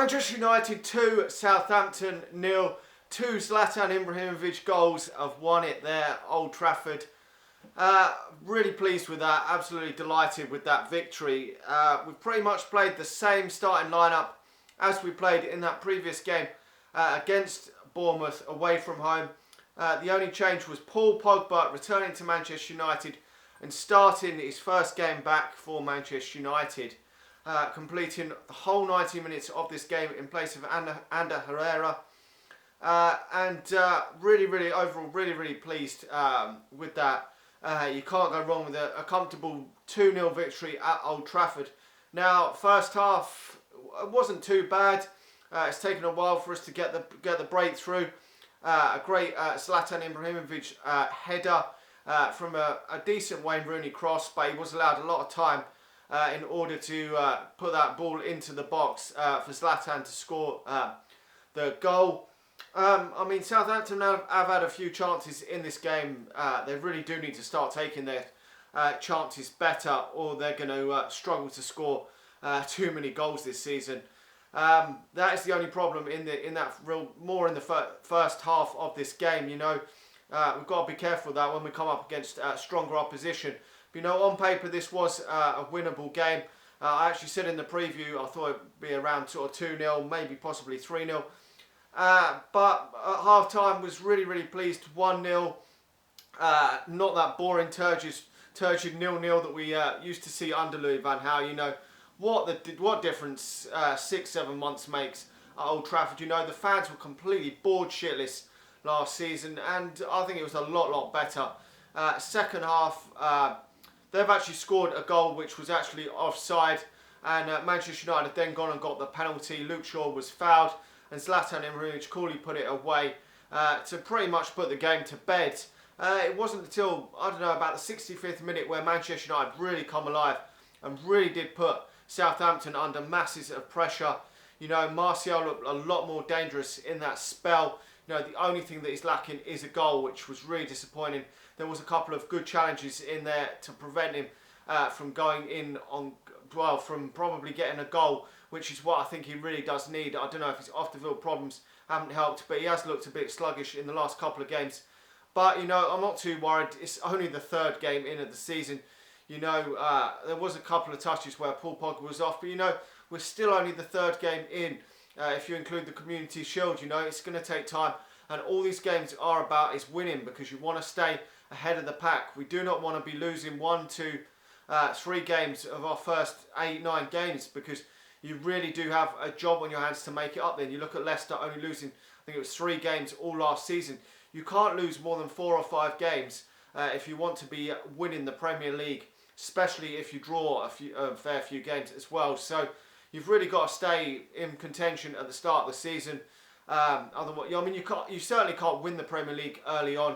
Manchester United 2, Southampton 0. 2 Zlatan Ibrahimovic goals have won it there, Old Trafford. Really pleased with that, absolutely delighted with that victory. We've pretty much played the same starting lineup as we played in that previous game against Bournemouth away from home. The only change was Paul Pogba returning to Manchester United and starting his first game back for Manchester United. Completing the whole 90 minutes of this game in place of Ander Herrera. Really, overall, really pleased with that. You can't go wrong with a comfortable 2-0 victory at Old Trafford. Now, first half wasn't too bad. It's taken a while for us to get the breakthrough. A great Zlatan Ibrahimovic header from a decent Wayne Rooney cross, but he was allowed a lot of time in order to put that ball into the box for Zlatan to score the goal. I mean, Southampton have had a few chances in this game. They really do need to start taking their chances better, or they're going to struggle to score too many goals this season. That is the only problem in the first half of this game. You know, we've got to be careful that when we come up against stronger opposition. But, you know, on paper this was a winnable game. I actually said in the preview I thought it'd be around sort of 2-0, maybe possibly 3-0. But at half time was really pleased. 1-0. Not that boring turgid 0-0 that we used to see under Louis van Gaal. You know what difference 6-7 months makes at Old Trafford. You know, the fans were completely bored shitless last season, and I think it was a lot better. Second half, they've actually scored a goal which was actually offside, and Manchester United had then gone and got the penalty. Luke Shaw was fouled, and Zlatan Ibrahimovic coolly put it away to pretty much put the game to bed. It wasn't until, I don't know, about the 65th minute where Manchester United really come alive and really did put Southampton under masses of pressure. You know, Martial looked a lot more dangerous in that spell. You know, the only thing that he's lacking is a goal, which was really disappointing. There was a couple of good challenges in there to prevent him from going in on, well, from probably getting a goal, which is what I think he really does need. I don't know if his off-the-field problems haven't helped, but he has looked a bit sluggish in the last couple of games. But, you know, I'm not too worried. It's only the third game in of the season. You know, there was a couple of touches where Paul Pogba was off, but, you know, we're still only the third game in. If you include the Community Shield, you know, it's going to take time. And all these games are about is winning, because you want to stay ahead of the pack. We do not want to be losing 1, 2, 3 games of our first 8, 9 games, because you really do have a job on your hands to make it up. Then you look at Leicester only losing, I think it was 3 games all last season. You can't lose more than 4 or 5 games if you want to be winning the Premier League, especially if you draw a fair few games as well. So you've really got to stay in contention at the start of the season. Otherwise, I mean, you certainly can't win the Premier League early on,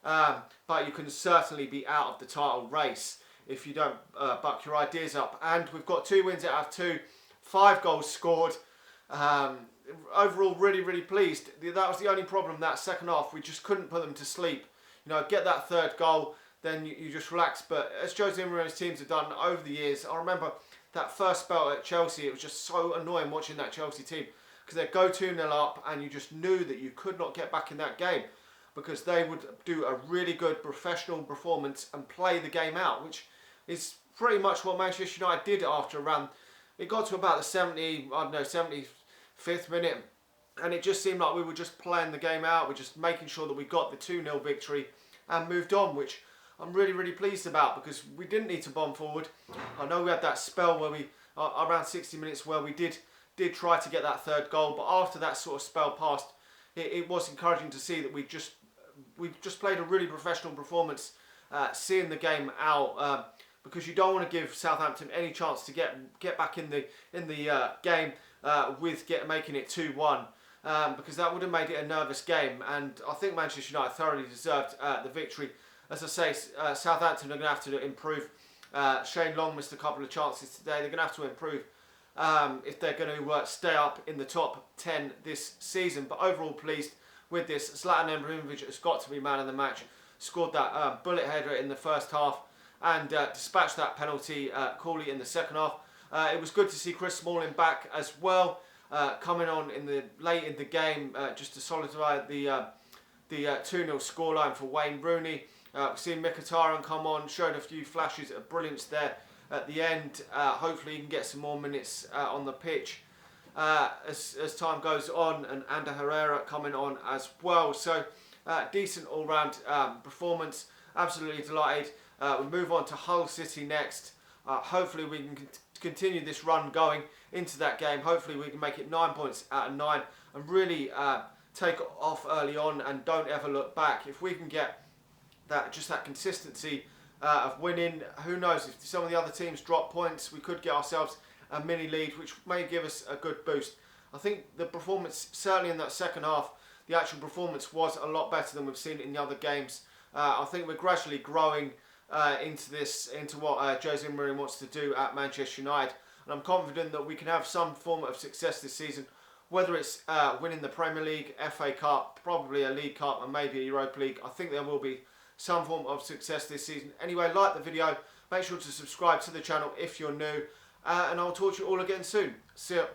but you can certainly be out of the title race if you don't buck your ideas up. And we've got 2 wins out of 2, 5 goals scored. Overall, really pleased. That was the only problem that second half. We just couldn't put them to sleep. You know, get that third goal, then you just relax. But as Jose Mourinho's teams have done over the years, I remember that first spell at Chelsea. It was just so annoying watching that Chelsea team, because they'd go 2-0 up and you just knew that you could not get back in that game, because they would do a really good professional performance and play the game out, which is pretty much what Manchester United did after around. It got to about the 75th minute, and it just seemed like we were just playing the game out. We're just making sure that we got the 2-0 victory and moved on, which I'm really pleased about, because we didn't need to bomb forward. I know we had that spell where we, around 60 minutes, where we did try to get that third goal, but after that sort of spell passed, it was encouraging to see that we just played a really professional performance, seeing the game out, because you don't want to give Southampton any chance to get back in the game with making it 2-1, because that would have made it a nervous game. And I think Manchester United thoroughly deserved the victory. As I say, Southampton are going to have to improve. Shane Long missed a couple of chances today. They're going to have to improve if they're going to stay up in the top 10 this season. But overall pleased with this. Zlatan Ibrahimovic has got to be man of the match. Scored that bullet header in the first half and dispatched that penalty coolly in the second half. It was good to see Chris Smalling back as well. coming on late in the game just to solidify the 2-0 scoreline for Wayne Rooney. We've seen Mkhitaryan come on, showed a few flashes of brilliance there at the end. Hopefully he can get some more minutes on the pitch as time goes on, and Ander Herrera coming on as well. So decent all-round performance. Absolutely delighted. We move on to Hull City next. Hopefully we can continue this run going into that game. Hopefully we can make it 9 points out of 9 and really take off early on and don't ever look back. If we can get that consistency of winning, who knows, if some of the other teams drop points, we could get ourselves a mini lead, which may give us a good boost. I think the performance, certainly in that second half, the actual performance was a lot better than we've seen in the other games. I think we're gradually growing into what Jose Mourinho wants to do at Manchester United, and I'm confident that we can have some form of success this season, whether it's winning the Premier League, FA Cup, probably a League Cup, and maybe a Europa League. I think there will be some form of success this season. Anyway, like the video, make sure to subscribe to the channel if you're new, and I'll talk to you all again soon. See ya.